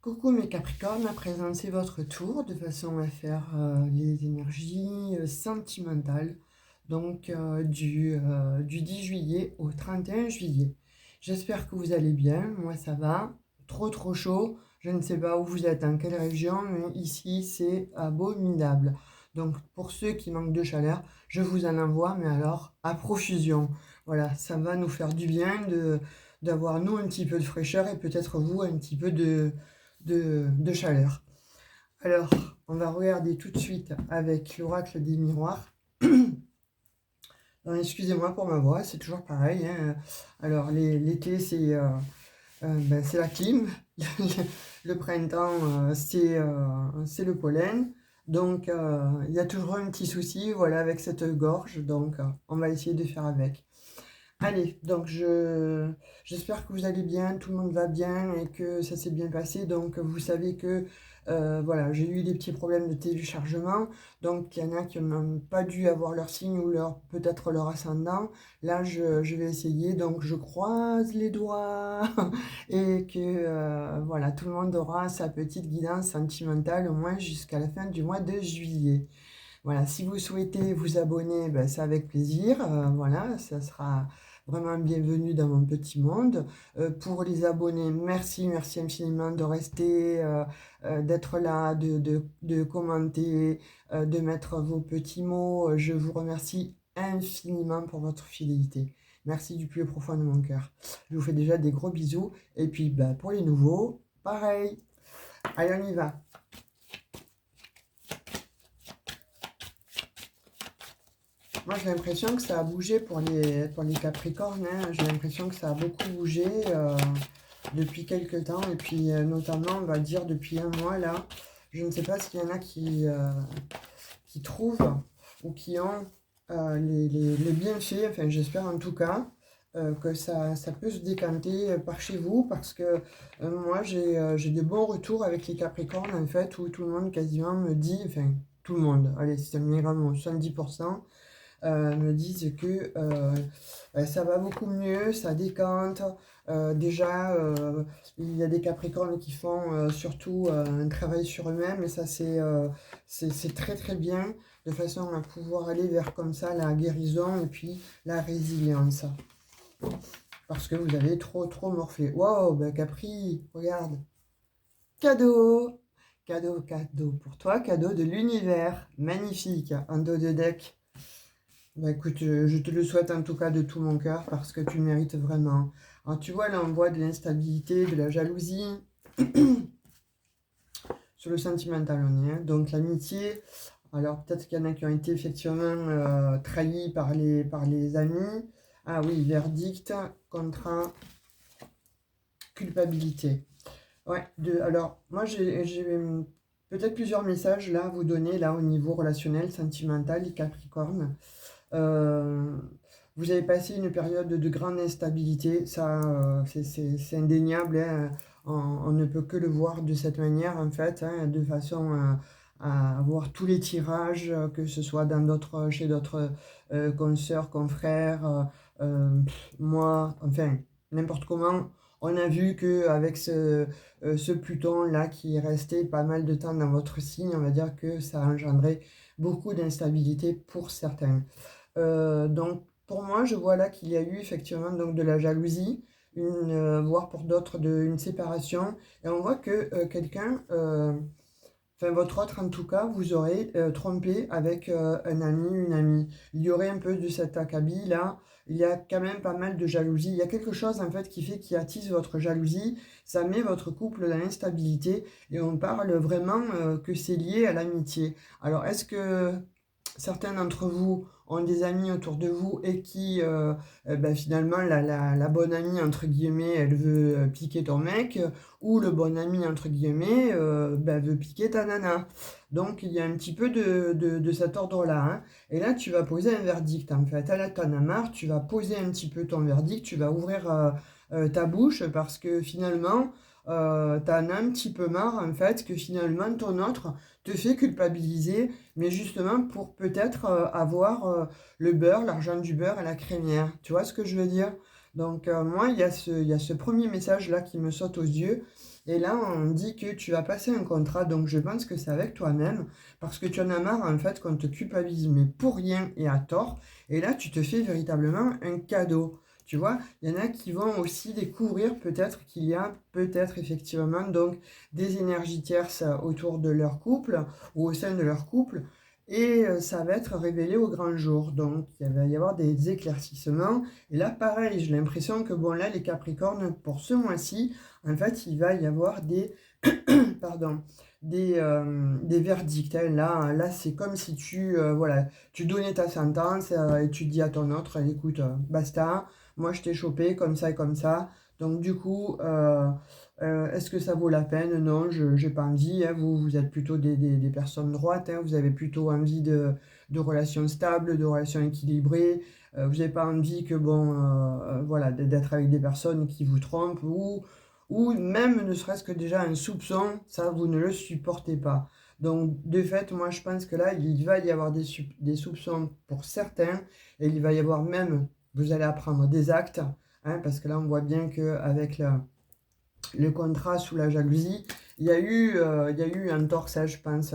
Coucou mes Capricornes, à présent c'est votre tour de façon à faire les énergies sentimentales du 10 juillet au 31 juillet. J'espère que vous allez bien, moi ça va, trop chaud, je ne sais pas où vous êtes, en quelle région, mais ici c'est abominable. Donc pour ceux qui manquent de chaleur, je vous en envoie, mais alors à profusion. Voilà, ça va nous faire du bien d'avoir nous un petit peu de fraîcheur et peut-être vous un petit peu de chaleur. Alors, on va regarder tout de suite avec l'oracle des miroirs. Excusez-moi pour ma voix, c'est toujours pareil, hein. Alors, l'été, c'est la clim. Le printemps, c'est le pollen. Donc, il y a toujours un petit souci, voilà, avec cette gorge. Donc, on va essayer de faire avec. Allez, donc j'espère que vous allez bien, tout le monde va bien et que ça s'est bien passé. Donc vous savez que voilà, j'ai eu des petits problèmes de téléchargement. Donc il y en a qui n'ont pas dû avoir leur signe ou peut-être leur ascendant. Là, je vais essayer. Donc je croise les doigts et que voilà, tout le monde aura sa petite guidance sentimentale au moins jusqu'à la fin du mois de juillet. Voilà, si vous souhaitez vous abonner, ben, c'est avec plaisir. Voilà, ça sera vraiment bienvenue dans mon petit monde. Pour les abonnés, merci infiniment de rester, d'être là, de commenter, de mettre vos petits mots. Je vous remercie infiniment pour votre fidélité. Merci du plus profond de mon cœur. Je vous fais déjà des gros bisous. Et puis, bah, pour les nouveaux, pareil. Allez, on y va. Moi, j'ai l'impression que ça a bougé pour les Capricornes, hein. J'ai l'impression que ça a beaucoup bougé depuis quelques temps. Et puis, notamment, on va dire depuis un mois, là. Je ne sais pas s'il y en a qui trouvent ou qui ont les bienfaits. Enfin, j'espère en tout cas que ça peut se décanter par chez vous. Parce que moi, j'ai de bons retours avec les Capricornes, en fait, où tout le monde quasiment me dit... Enfin, tout le monde, allez, c'est un minimum 70%. Me disent que ça va beaucoup mieux, ça décante. Déjà, il y a des Capricornes qui font surtout un travail sur eux-mêmes et ça, c'est très bien de façon à pouvoir aller vers comme ça la guérison et puis la résilience. Parce que vous avez trop morflé. Wow, ben Capri, regarde. Cadeau! Cadeau pour toi, cadeau de l'univers. Magnifique, un dos de deck. Bah écoute, je te le souhaite en tout cas de tout mon cœur parce que tu le mérites vraiment. Alors tu vois, là on voit de l'instabilité, de la jalousie. Sur le sentimental on est, hein. Donc l'amitié, alors peut-être qu'il y en a qui ont été effectivement trahis par les amis. Ah oui, verdict, contrat, culpabilité. Ouais, alors moi j'ai peut-être plusieurs messages là à vous donner là au niveau relationnel, sentimental, les Capricornes. Euh, Vous avez passé une période de grande instabilité, ça c'est indéniable, hein. On ne peut que le voir de cette manière en fait, hein, de façon à avoir tous les tirages, que ce soit chez d'autres consoeurs, confrères, moi, enfin n'importe comment. On a vu qu'avec ce Pluton-là qui est resté pas mal de temps dans votre signe, on va dire que ça a engendré beaucoup d'instabilité pour certains. Donc pour moi, je vois là qu'il y a eu effectivement donc de la jalousie, voire pour d'autres une séparation. Et on voit que quelqu'un, enfin votre autre en tout cas, vous aurez trompé avec un ami, une amie. Il y aurait un peu de cet acabit là. Il y a quand même pas mal de jalousie. Il y a quelque chose en fait qui attise votre jalousie. Ça met votre couple dans l'instabilité. Et on parle vraiment que c'est lié à l'amitié. Alors est-ce que certains d'entre vous ont des amis autour de vous et qui, ben, finalement, la bonne amie, entre guillemets, elle veut piquer ton mec, ou le bon ami, entre guillemets, ben, veut piquer ta nana. Donc, il y a un petit peu de cet ordre-là, hein. Et là, tu vas poser un verdict, en fait. Là, t'en as marre, tu vas poser un petit peu ton verdict, tu vas ouvrir ta bouche, parce que finalement, t'en as un petit peu marre, en fait, que finalement, ton autre te fait culpabiliser mais justement pour peut-être avoir le beurre, l'argent du beurre et la crémière. Tu vois ce que je veux dire? Donc moi, il y a ce premier message-là qui me saute aux yeux. Et là, on dit que tu vas passer un contrat, donc je pense que c'est avec toi-même, parce que tu en as marre, en fait, qu'on te culpabilise, mais pour rien et à tort. Et là, tu te fais véritablement un cadeau. Tu vois, il y en a qui vont aussi découvrir peut-être qu'il y a peut-être effectivement donc des énergies tierces autour de leur couple ou au sein de leur couple. Et ça va être révélé au grand jour. Donc, il va y avoir des éclaircissements. Et là, pareil, j'ai l'impression que, bon, là, les Capricornes, pour ce mois-ci, en fait, il va y avoir pardon, des verdicts, hein. Là c'est comme si voilà, tu donnais ta sentence et tu dis à ton autre, écoute, basta, moi je t'ai chopé comme ça et comme ça. Donc du coup, est-ce que ça vaut la peine? Non, je n'ai pas envie, hein. Vous êtes plutôt des personnes droites, hein. Vous avez plutôt envie de relations stables, de relations équilibrées. Vous n'avez pas envie que, bon, voilà, d'être avec des personnes qui vous trompent ou même ne serait-ce que déjà un soupçon, ça, vous ne le supportez pas. Donc, de fait, moi, je pense que là, il va y avoir des soupçons pour certains, et il va y avoir même, vous allez apprendre des actes, hein, parce que là, on voit bien qu'avec le contrat sous la jalousie, il y a eu un torsage, je pense,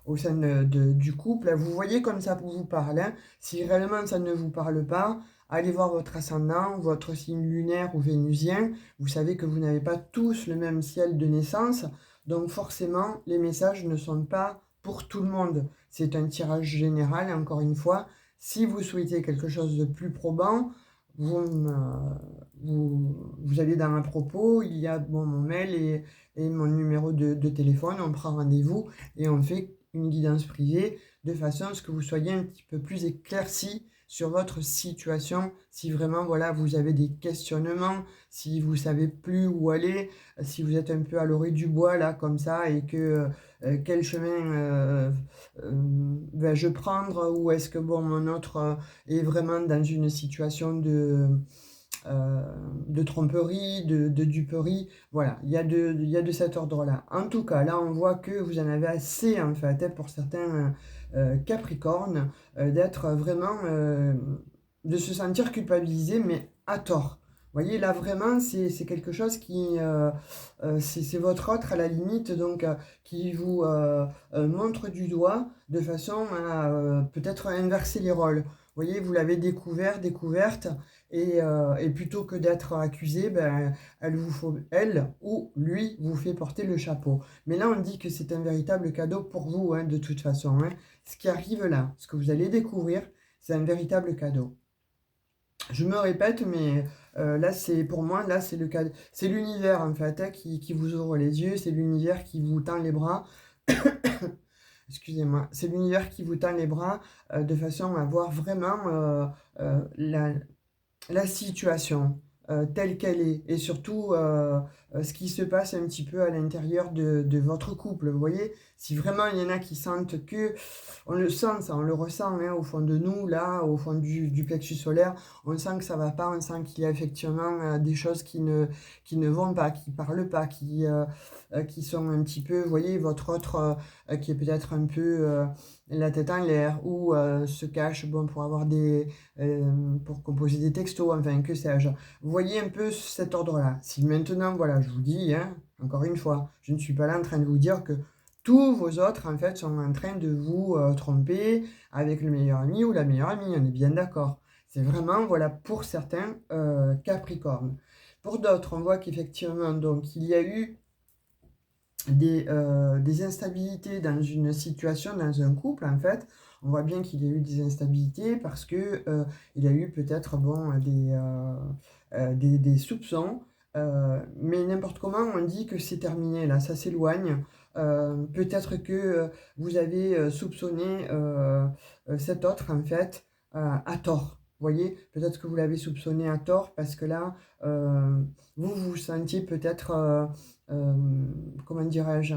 au sein du couple. Vous voyez comme ça vous parle, hein. Si réellement ça ne vous parle pas, allez voir votre ascendant, votre signe lunaire ou vénusien. Vous savez que vous n'avez pas tous le même ciel de naissance, donc forcément les messages ne sont pas pour tout le monde. C'est un tirage général, et encore une fois, si vous souhaitez quelque chose de plus probant, vous allez dans un propos, il y a bon, mon mail et mon numéro de téléphone, on prend rendez-vous et on fait une guidance privée de façon à ce que vous soyez un petit peu plus éclairci sur votre situation, si vraiment voilà, vous avez des questionnements, si vous savez plus où aller, si vous êtes un peu à l'orée du bois là comme ça et que quel chemin vais-je prendre, ou est-ce que bon mon autre est vraiment dans une situation euh, de tromperie, de duperie. Voilà, il y a de cet ordre-là. En tout cas, là, on voit que vous en avez assez, en fait, hein, pour certains Capricornes, d'être vraiment, de se sentir culpabilisé, mais à tort. Vous voyez, là, vraiment, c'est quelque chose c'est votre autre, à la limite, donc, qui vous montre du doigt de façon à peut-être inverser les rôles. Vous voyez, vous l'avez découverte, et plutôt que d'être accusé, ben, elle ou lui vous fait porter le chapeau. Mais là, on dit que c'est un véritable cadeau pour vous, hein, de toute façon, hein. Ce qui arrive là, ce que vous allez découvrir, c'est un véritable cadeau. Je me répète, mais là, c'est pour moi, là, c'est le cadeau. C'est l'univers, en fait, hein, qui vous ouvre les yeux, c'est l'univers qui vous tend les bras. Excusez-moi, c'est l'univers qui vous tend les bras de façon à voir vraiment la situation telle qu'elle est, et surtout ce qui se passe un petit peu à l'intérieur de votre couple. Vous voyez, si vraiment il y en a qui sentent que, on le sent, ça, on le ressent, hein, au fond de nous, là, au fond du plexus solaire, on sent que ça va pas, on sent qu'il y a effectivement des choses qui ne vont pas, qui parlent pas, qui sont un petit peu, vous voyez, votre autre qui est peut-être un peu la tête en l'air, ou se cache, bon, pour avoir pour composer des textos, enfin, que sais-je. Vous voyez un peu cet ordre-là. Si maintenant, voilà, je vous dis, hein, encore une fois, je ne suis pas là en train de vous dire que tous vos autres, en fait, sont en train de vous tromper avec le meilleur ami ou la meilleure amie, on est bien d'accord. C'est vraiment, voilà, pour certains Capricornes. Pour d'autres, on voit qu'effectivement, donc, il y a eu des instabilités dans une situation, dans un couple, en fait. On voit bien qu'il y a eu des instabilités parce que il y a eu peut-être bon, des soupçons, mais n'importe comment, on dit que c'est terminé, là, ça s'éloigne. Peut-être que vous avez soupçonné cet autre, en fait, à tort. Vous voyez, peut-être que vous l'avez soupçonné à tort parce que là, vous vous sentiez peut-être euh, comment dirais-je?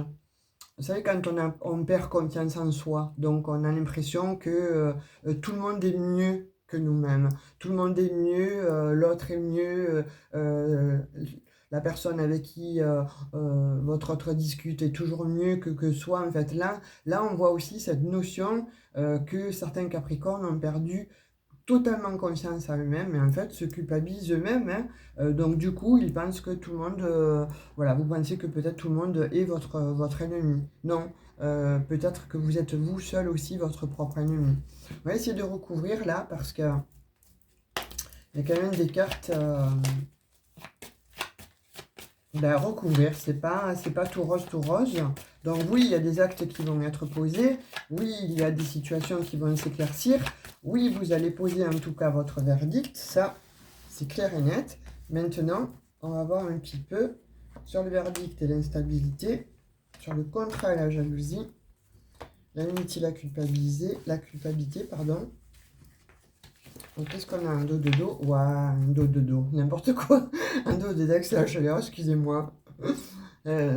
Vous savez, quand on perd confiance en soi, donc on a l'impression que tout le monde est mieux que nous-mêmes. Tout le monde est mieux, l'autre est mieux, la personne avec qui votre autre discute est toujours mieux que soi. En fait, là, on voit aussi cette notion que certains Capricornes ont perdu totalement conscience à eux-mêmes et en fait se culpabilisent eux-mêmes, hein. Donc du coup, ils pensent que tout le monde, voilà, vous pensez que peut-être tout le monde est votre ennemi. Non, peut-être que vous êtes vous seul aussi votre propre ennemi. On va essayer de recouvrir là parce que il y a quand même des cartes à recouvrir. C'est pas tout rose, tout rose. Donc oui, il y a des actes qui vont être posés. Oui, il y a des situations qui vont s'éclaircir. Oui, vous allez poser en tout cas votre verdict. Ça, c'est clair et net. Maintenant, on va voir un petit peu sur le verdict et l'instabilité, sur le contrat et la jalousie, l'amitié, la culpabilité, pardon. Donc, qu'est-ce qu'on a? Un dos de dos. Ouah, un dos de dos. N'importe quoi. Un dos de Dex, la chaleur, excusez-moi.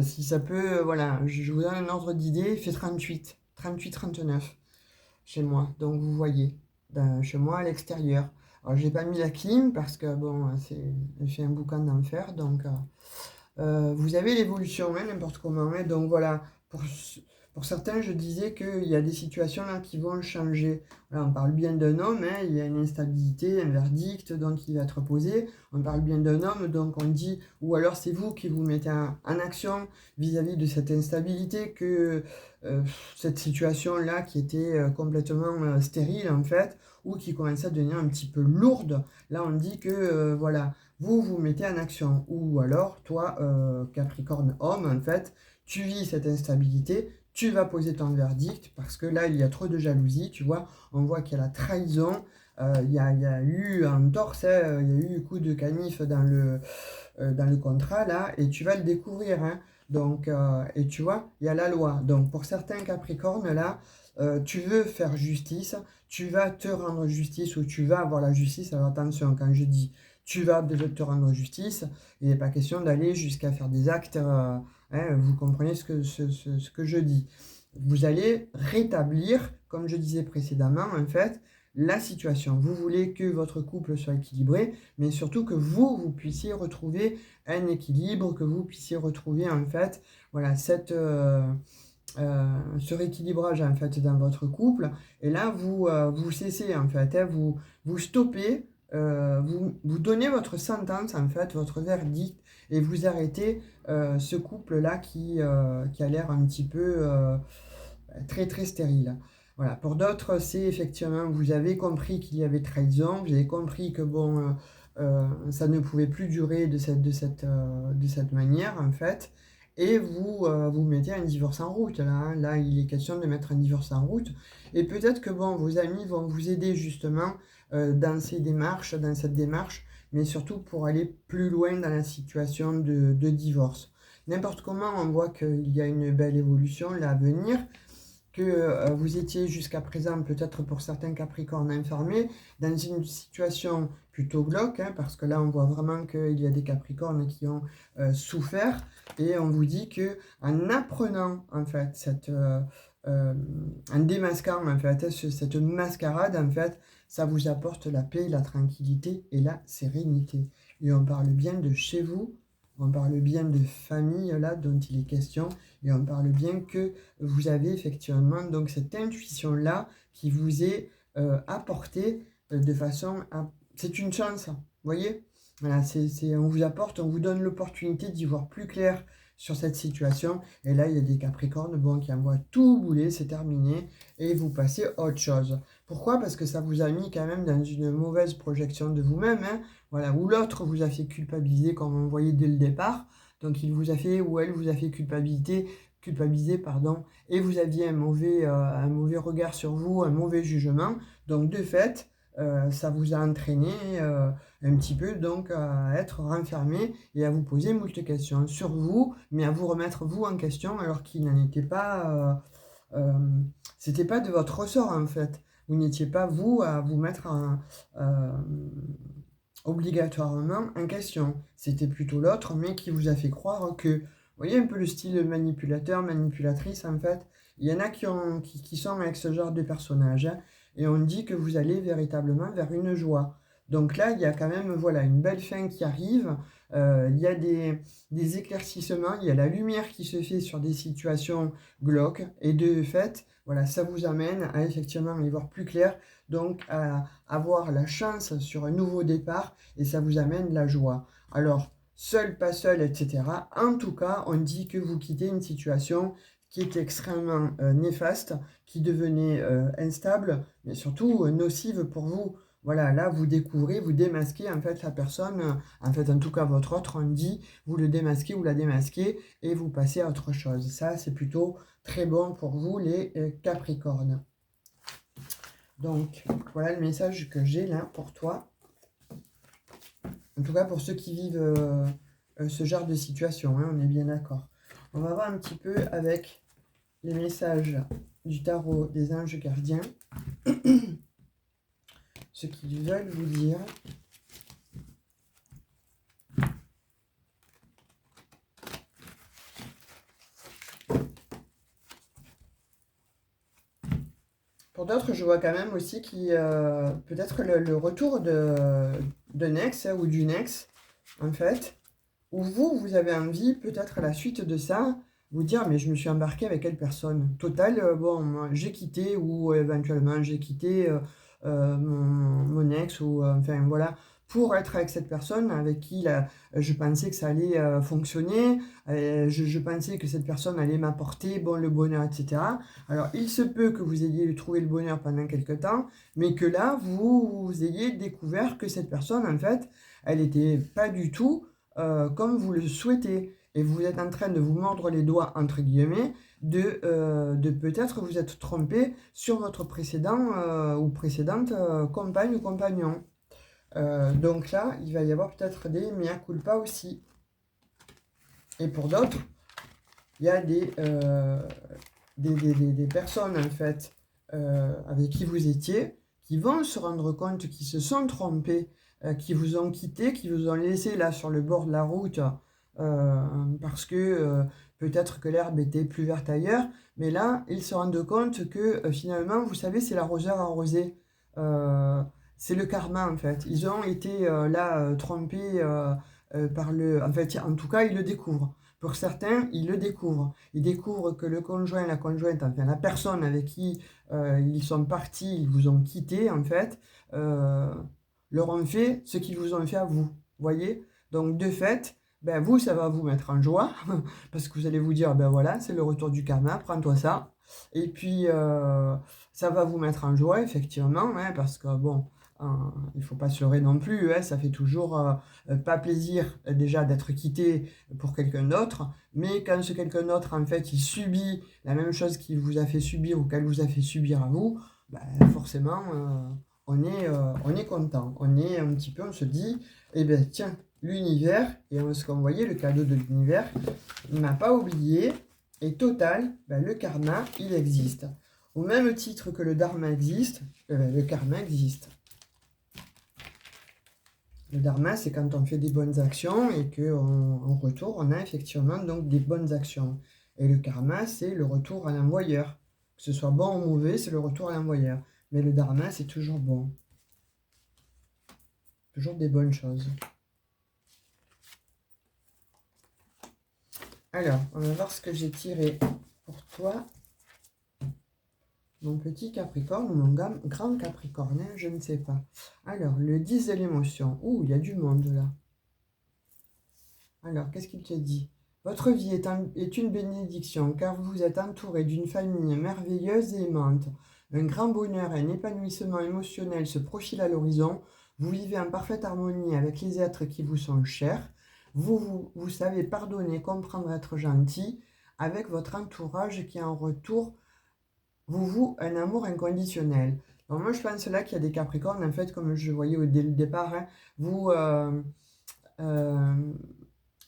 Si ça peut, voilà, je vous donne un ordre d'idée. Il fait 38, 39 chez moi. Donc, vous voyez, chez moi à l'extérieur. Alors, j'ai pas mis la clim parce que, bon, elle fait un boucan d'enfer. Donc, vous avez l'évolution, hein, n'importe comment. Hein, donc, voilà, pour certains, je disais qu'il y a des situations là qui vont changer. Voilà, on parle bien d'un homme, hein, il y a une instabilité, un verdict, donc il va être posé. On parle bien d'un homme, donc on dit, ou alors c'est vous qui vous mettez en action vis-à-vis de cette instabilité, que cette situation-là qui était complètement stérile en fait, ou qui commençait à devenir un petit peu lourde. Là, on dit que, voilà, vous vous mettez en action. Ou alors, toi, Capricorne homme, en fait, tu vis cette instabilité, tu vas poser ton verdict parce que là, il y a trop de jalousie, tu vois. On voit qu'il y a la trahison, il y a eu un torse, hein, il y a eu coup de canif dans le contrat, là, et tu vas le découvrir, hein. Donc, et tu vois, il y a la loi. Donc, pour certains Capricornes, là, tu veux faire justice, tu vas te rendre justice ou tu vas avoir la justice. Alors, attention, quand je dis tu vas te rendre justice, il n'est pas question d'aller jusqu'à faire des actes. Hein, vous comprenez ce que je dis. Vous allez rétablir, comme je disais précédemment, en fait, la situation. Vous voulez que votre couple soit équilibré, mais surtout que vous puissiez retrouver un équilibre, que vous puissiez retrouver, en fait, voilà, ce rééquilibrage, en fait, dans votre couple. Et là, vous cessez, en fait, hein, vous stoppez, vous donnez votre sentence, en fait, votre verdict, et vous arrêtez ce couple-là qui a l'air un petit peu très très stérile. Voilà. Pour d'autres, c'est effectivement, vous avez compris qu'il y avait trahison, vous avez compris que bon, ça ne pouvait plus durer de cette manière, en fait, et vous mettez un divorce en route. Là, hein. Là, il est question de mettre un divorce en route, et peut-être que bon, vos amis vont vous aider justement dans cette démarche, mais surtout pour aller plus loin dans la situation de divorce. N'importe comment, on voit qu'il y a une belle évolution là à venir, que vous étiez jusqu'à présent, peut-être pour certains Capricornes enfermés, dans une situation plutôt glauque, hein, parce que là on voit vraiment qu'il y a des Capricornes qui ont souffert, et on vous dit que en apprenant en fait en démasquant en fait cette mascarade, en fait, ça vous apporte la paix, la tranquillité et la sérénité. Et on parle bien de chez vous, on parle bien de famille là dont il est question, et on parle bien que vous avez effectivement donc cette intuition-là qui vous est apportée de façon à... C'est une chance, vous voyez? Voilà, on vous apporte, on vous donne l'opportunité d'y voir plus clair sur cette situation. Et là, il y a des Capricornes bon, qui envoient tout bouler, c'est terminé, et vous passez à autre chose. Pourquoi? Parce que ça vous a mis quand même dans une mauvaise projection de vous-même, hein, voilà, ou l'autre vous a fait culpabiliser comme on voyait dès le départ. Donc il vous a fait, ou elle vous a fait culpabiliser, pardon, et vous aviez un mauvais regard sur vous, un mauvais jugement. Donc de fait, ça vous a entraîné un petit peu donc à être renfermé et à vous poser moult questions sur vous, mais à vous remettre vous en question alors qu'il n'en était pas, c'était pas de votre ressort en fait. Vous n'étiez pas vous à vous mettre obligatoirement en question. C'était plutôt l'autre, mais qui vous a fait croire que, vous voyez un peu le style manipulateur, manipulatrice en fait. Il y en a qui sont avec ce genre de personnage, hein, et on dit que vous allez véritablement vers une joie. Donc là, il y a quand même voilà, une belle fin qui arrive. Il y a des éclaircissements, il y a la lumière qui se fait sur des situations glauques. Et de fait, voilà, ça vous amène à effectivement y voir plus clair, donc à avoir la chance sur un nouveau départ, et ça vous amène la joie. Alors, seul, pas seul, etc. En tout cas, on dit que vous quittez une situation qui était extrêmement néfaste, qui devenait instable, mais surtout nocive pour vous. Voilà, là, vous découvrez, vous démasquez en fait la personne, en fait, en tout cas, votre autre, on dit, vous le démasquez ou la démasquez et vous passez à autre chose. Ça, c'est plutôt très bon pour vous, les Capricornes. Donc, voilà le message que j'ai là pour toi. En tout cas, pour ceux qui vivent ce genre de situation, hein, on est bien d'accord. On va voir un petit peu avec les messages du tarot des anges gardiens. Ce qu'ils veulent vous dire. Pour d'autres, je vois quand même aussi qui peut-être le retour d'un ex ou d'une ex, en fait, où vous avez envie, peut-être à la suite de ça, vous dire, mais je me suis embarqué avec quelle personne? Total, bon, moi, j'ai quitté, ou éventuellement j'ai quitté mon ex, ou enfin voilà, pour être avec cette personne avec qui là, je pensais que ça allait fonctionner, je pensais que cette personne allait m'apporter bon, le bonheur, etc. Alors, il se peut que vous ayez trouvé le bonheur pendant quelque temps, mais que là, vous ayez découvert que cette personne, en fait, elle n'était pas du tout comme vous le souhaitez. Et vous êtes en train de vous mordre les doigts, entre guillemets, de peut-être vous être trompé sur votre précédent ou précédente compagne ou compagnon. Donc là, il va y avoir peut-être des mea culpa aussi. Et pour d'autres, il y a des personnes, en fait, avec qui vous étiez, qui vont se rendre compte qu'ils se sont trompés, qui vous ont quitté, qui vous ont laissé là sur le bord de la route, parce que peut-être que l'herbe était plus verte ailleurs, mais là, ils se rendent compte que finalement, vous savez, c'est l'arroseur arrosé. Euh, c'est le karma, en fait. Ils ont été là trompés par le... En fait, en tout cas, ils le découvrent. Pour certains, ils le découvrent. Ils découvrent que le conjoint, la conjointe, enfin la personne avec qui ils sont partis, ils vous ont quitté, en fait, euh, leur ont fait ce qu'ils vous ont fait à vous. Voyez? Donc, de fait, ben, vous, ça va vous mettre en joie, parce que vous allez vous dire, ben voilà, c'est le retour du karma, prends-toi ça. Et puis, ça va vous mettre en joie, effectivement, hein, parce que, bon, il ne faut pas se leurrer non plus, hein, ça fait toujours pas plaisir déjà d'être quitté pour quelqu'un d'autre, mais quand ce quelqu'un d'autre, en fait, il subit la même chose qu'il vous a fait subir ou qu'elle vous a fait subir à vous, ben, forcément, on est content. On est un petit peu, on se dit, eh bien, tiens, l'univers, et ce qu'on voyait, le cadeau de l'univers, il m'a pas oublié, et total, ben, le karma, il existe. Au même titre que le dharma existe, le karma existe. Le dharma, c'est quand on fait des bonnes actions et qu'en retour, on a effectivement donc des bonnes actions. Et le karma, c'est le retour à l'envoyeur. Que ce soit bon ou mauvais, c'est le retour à l'envoyeur. Mais le dharma, c'est toujours bon. Toujours des bonnes choses. Alors, on va voir ce que j'ai tiré pour toi. Mon petit Capricorne ou mon grand Capricorne, hein, je ne sais pas. Alors, le 10 de l'émotion. Ouh, il y a du monde là. Alors, qu'est-ce qu'il te dit? Votre vie est une bénédiction, car vous êtes entouré d'une famille merveilleuse et aimante. Un grand bonheur et un épanouissement émotionnel se profilent à l'horizon. Vous vivez en parfaite harmonie avec les êtres qui vous sont chers. Vous savez pardonner, comprendre, être gentil avec votre entourage qui en retour vous vouent un amour inconditionnel. Donc moi, je pense là qu'il y a des Capricornes, en fait, comme je voyais dès le départ, hein, vous... euh,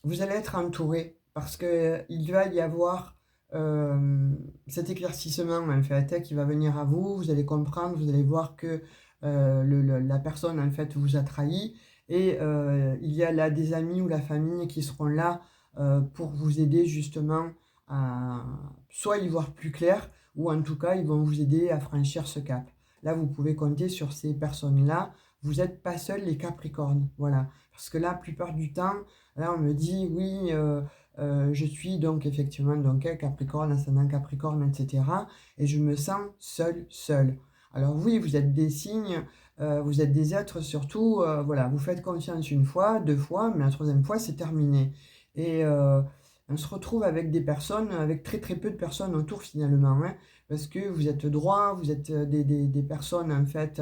vous allez être entouré parce qu'il va y avoir cet éclaircissement en fait qui va venir à vous, vous allez comprendre, vous allez voir que la personne en fait vous a trahi et il y a là des amis ou la famille qui seront là pour vous aider justement à soit y voir plus clair ou en tout cas ils vont vous aider à franchir ce cap. Là vous pouvez compter sur ces personnes-là vous n'êtes pas seuls les Capricornes, voilà. Parce que la plupart du temps, là, on me dit, oui, je suis donc effectivement donc Capricorne, ascendant Capricorne, etc. Et je me sens seul. Alors oui, vous êtes des signes, vous êtes des êtres surtout, voilà, vous faites confiance une fois, deux fois, mais la troisième fois, c'est terminé. Et on se retrouve avec des personnes, avec très très peu de personnes autour finalement, hein, parce que vous êtes droit, vous êtes des personnes en fait.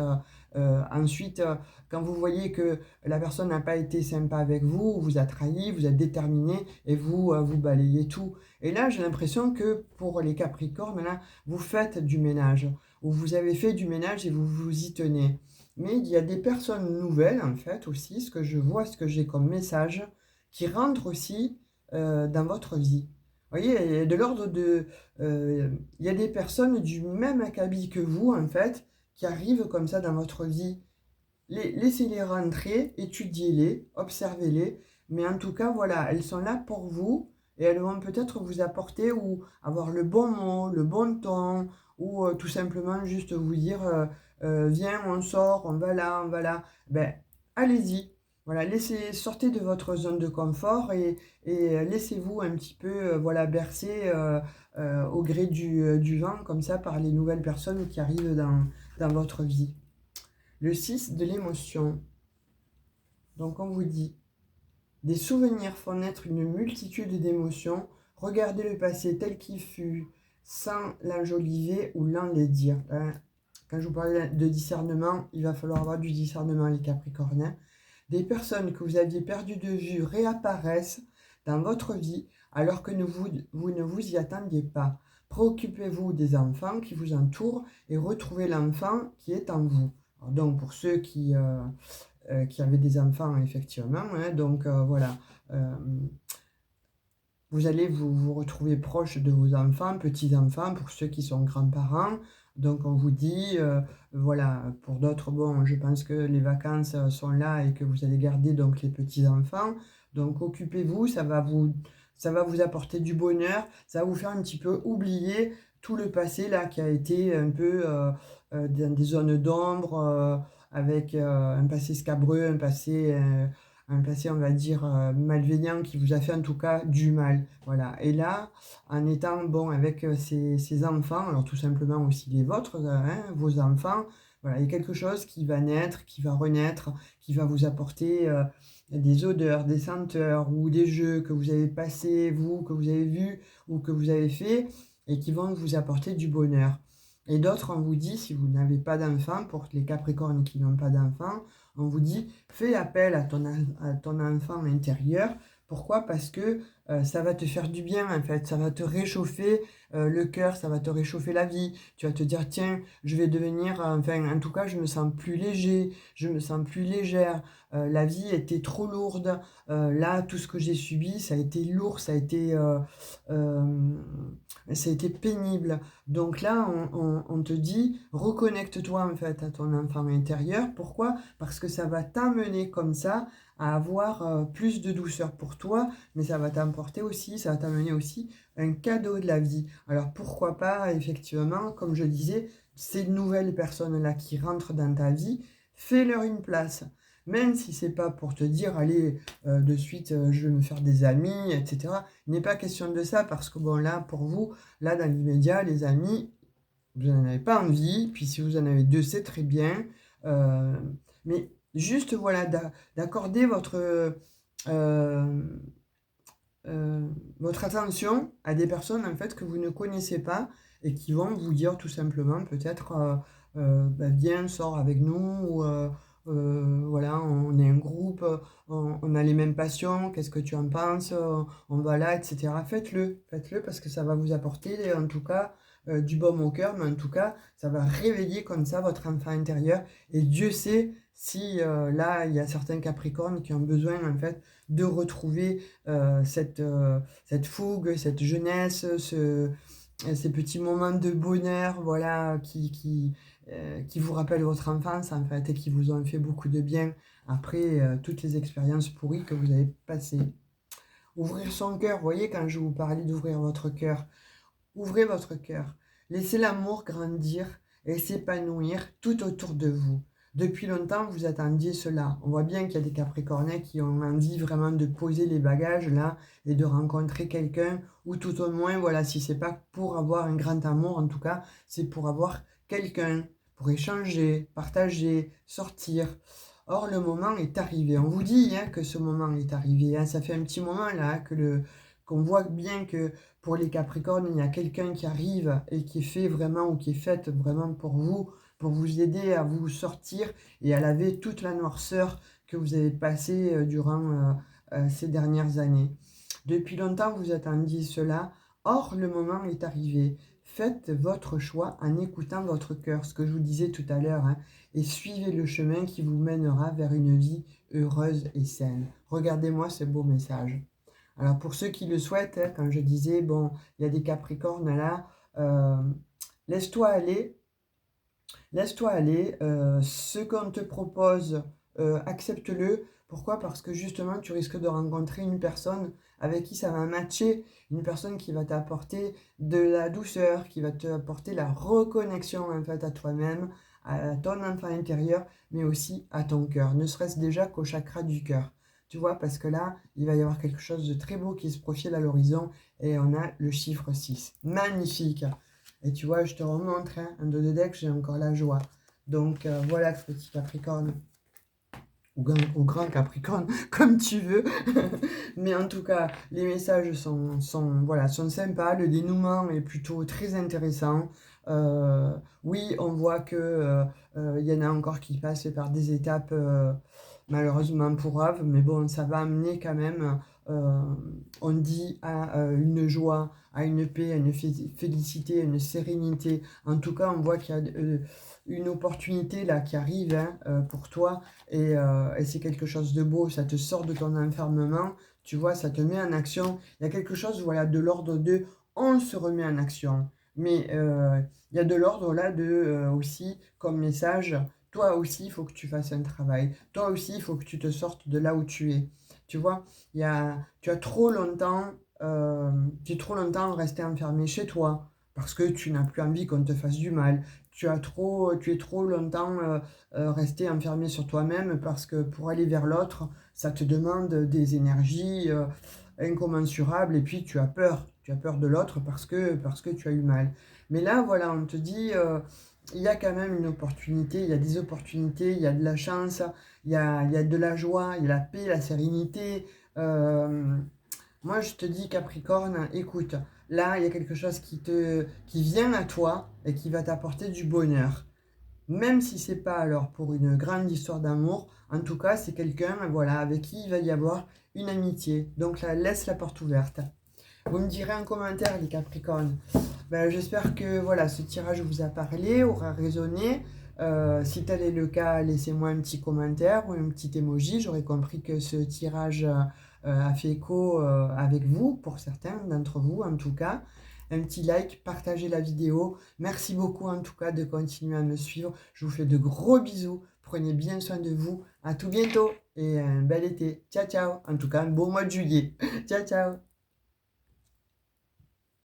Ensuite, quand vous voyez que la personne n'a pas été sympa avec vous, vous a trahi, vous êtes déterminé et vous balayez tout. Et là, j'ai l'impression que pour les Capricornes, là, vous faites du ménage, ou vous avez fait du ménage et vous vous y tenez. Mais il y a des personnes nouvelles, en fait, aussi, ce que je vois, ce que j'ai comme message, qui rentrent aussi dans votre vie. Vous voyez, de l'ordre de... il y a des personnes du même acabit que vous, en fait, qui arrivent comme ça dans votre vie. Laissez-les rentrer, étudiez-les, observez-les, mais en tout cas, voilà, elles sont là pour vous et elles vont peut-être vous apporter ou avoir le bon mot, le bon ton, ou tout simplement juste vous dire viens, on sort, on va là. Ben, allez-y. Voilà, sortez de votre zone de confort et laissez-vous un petit peu voilà, bercer au gré du vent, comme ça, par les nouvelles personnes qui arrivent dans votre vie. Le 6 de l'émotion. Donc on vous dit, des souvenirs font naître une multitude d'émotions. Regardez le passé tel qu'il fut, sans l'enjoliver ou l'enlaidir. Hein. Quand je vous parlais de discernement, il va falloir avoir du discernement, les Capricornes. Des personnes que vous aviez perdues de vue réapparaissent dans votre vie alors que vous ne vous y attendiez pas. Préoccupez-vous des enfants qui vous entourent et retrouvez l'enfant qui est en vous. Alors donc pour ceux qui avaient des enfants, effectivement, hein, donc voilà, vous allez vous retrouver proche de vos enfants, petits-enfants, pour ceux qui sont grands-parents. Donc on vous dit, voilà, pour d'autres, bon, je pense que les vacances sont là et que vous allez garder donc les petits-enfants. Donc occupez-vous, ça va vous apporter du bonheur, ça va vous faire un petit peu oublier tout le passé là qui a été un peu dans des zones d'ombre, avec un passé scabreux, un passé, on va dire, malveillant qui vous a fait en tout cas du mal. Voilà. Et là, en étant bon avec ces enfants, alors tout simplement aussi les vôtres, hein, vos enfants, voilà, il y a quelque chose qui va naître, qui va renaître, qui va vous apporter des odeurs, des senteurs ou des jeux que vous avez passés, vous, que vous avez vus ou que vous avez fait et qui vont vous apporter du bonheur. Et d'autres, on vous dit, si vous n'avez pas d'enfants, pour les Capricornes qui n'ont pas d'enfants, on vous dit, fais appel à ton enfant intérieur. Pourquoi? Parce que ça va te faire du bien, en fait. Ça va te réchauffer le cœur, ça va te réchauffer la vie. Tu vas te dire, tiens, je vais devenir, enfin, en tout cas, je me sens plus léger, je me sens plus légère. La vie était trop lourde. Là, tout ce que j'ai subi, ça a été lourd, euh, ça a été pénible. Donc là, on te dit, reconnecte-toi en fait à ton enfant intérieur. Pourquoi? Parce que ça va t'amener comme ça à avoir plus de douceur pour toi, mais ça va t'apporter aussi, ça va t'amener aussi un cadeau de la vie. Alors pourquoi pas, effectivement, comme je disais, ces nouvelles personnes-là qui rentrent dans ta vie, fais-leur une place. Même si c'est pas pour te dire, allez, de suite, je vais me faire des amis, etc. Il n'est pas question de ça, parce que bon, là, pour vous, là, dans l'immédiat, les amis, vous n'en avez pas envie, puis si vous en avez deux, c'est très bien. Euh, mais juste, voilà, d'accorder euh, votre attention à des personnes, en fait, que vous ne connaissez pas et qui vont vous dire tout simplement, peut-être, bah, viens, sors avec nous, ou voilà, on est un groupe, on a les mêmes passions, qu'est-ce que tu en penses, on va là, etc. Faites-le parce que ça va vous apporter, en tout cas, du baume au cœur, mais en tout cas, ça va réveiller comme ça votre enfant intérieur. Et Dieu sait si là, il y a certains Capricornes qui ont besoin, en fait, de retrouver cette fougue, cette jeunesse, ces petits moments de bonheur, voilà, qui vous rappellent votre enfance, en fait, et qui vous ont fait beaucoup de bien après toutes les expériences pourries que vous avez passées. Ouvrir son cœur, vous voyez, quand je vous parlais d'ouvrir votre cœur, ouvrez votre cœur. Laissez l'amour grandir et s'épanouir tout autour de vous. Depuis longtemps, vous attendiez cela. On voit bien qu'il y a des Capricornais qui ont envie vraiment de poser les bagages là et de rencontrer quelqu'un, ou tout au moins, voilà, si c'est pas pour avoir un grand amour, en tout cas, c'est pour avoir quelqu'un, pour échanger, partager, sortir. Or, le moment est arrivé. On vous dit hein, que ce moment est arrivé. Hein. Ça fait un petit moment là qu'on voit bien que pour les Capricornes, il y a quelqu'un qui arrive et qui est fait vraiment ou qui est faite vraiment pour vous aider à vous sortir et à laver toute la noirceur que vous avez passée durant ces dernières années. Depuis longtemps, vous attendiez cela. Or, le moment est arrivé. Faites votre choix en écoutant votre cœur, ce que je vous disais tout à l'heure, hein, et suivez le chemin qui vous mènera vers une vie heureuse et saine. Regardez-moi ce beau message. Alors, pour ceux qui le souhaitent, hein, quand je disais, bon, il y a des Capricornes là, euh, laisse-toi aller, laisse-toi aller. Ce qu'on te propose, accepte-le. Pourquoi? Parce que justement, tu risques de rencontrer une personne avec qui ça va matcher, une personne qui va t'apporter de la douceur, qui va t'apporter la reconnexion en fait à toi-même, à ton enfant intérieur, mais aussi à ton cœur, ne serait-ce déjà qu'au chakra du cœur. Tu vois, parce que là, il va y avoir quelque chose de très beau qui se profile à l'horizon et on a le chiffre 6. Magnifique! Et tu vois, je te remontre, hein, un dos de deck, j'ai encore la joie. Donc voilà, petit Capricorne, ou grand Capricorne, comme tu veux. Mais en tout cas, les messages voilà, sont sympas, le dénouement est plutôt très intéressant. Oui, on voit que y en a encore qui passent par des étapes malheureusement pourraves, mais bon, ça va amener quand même, euh, on dit, à une joie, à une paix, à une félicité, à une sérénité. En tout cas, on voit qu'il y a une opportunité là qui arrive hein, pour toi et c'est quelque chose de beau, ça te sort de ton enfermement, tu vois, ça te met en action. Il y a quelque chose voilà, de l'ordre de on se remet en action. Mais il y a de l'ordre là de aussi comme message, toi aussi il faut que tu fasses un travail. Toi aussi il faut que tu te sortes de là où tu es. Tu vois, tu as trop longtemps, tu es trop longtemps resté enfermé chez toi parce que tu n'as plus envie qu'on te fasse du mal. Tu es trop longtemps resté enfermé sur toi-même parce que pour aller vers l'autre, ça te demande des énergies incommensurables et puis tu as peur. Tu as peur de l'autre parce que tu as eu mal. Mais là, voilà, on te dit, il y a quand même une opportunité, il y a des opportunités, il y a de la chance, il y a de la joie, il y a la paix, la sérénité. Euh, Moi, je te dis, Capricorne, écoute, là, il y a quelque chose qui vient à toi et qui va t'apporter du bonheur. Même si c'est pas alors pour une grande histoire d'amour, en tout cas, c'est quelqu'un, voilà, avec qui il va y avoir une amitié. Donc là, laisse la porte ouverte. Vous me direz en commentaire, les Capricornes. Ben, j'espère que voilà, ce tirage vous a parlé, aura résonné. Si tel est le cas, laissez-moi un petit commentaire ou un petit emoji. J'aurais compris que ce tirage a fait écho avec vous, pour certains d'entre vous en tout cas. Un petit like, partagez la vidéo. Merci beaucoup en tout cas de continuer à me suivre. Je vous fais de gros bisous. Prenez bien soin de vous. À tout bientôt et un bel été. Ciao, ciao. En tout cas, un beau mois de juillet. Ciao, ciao.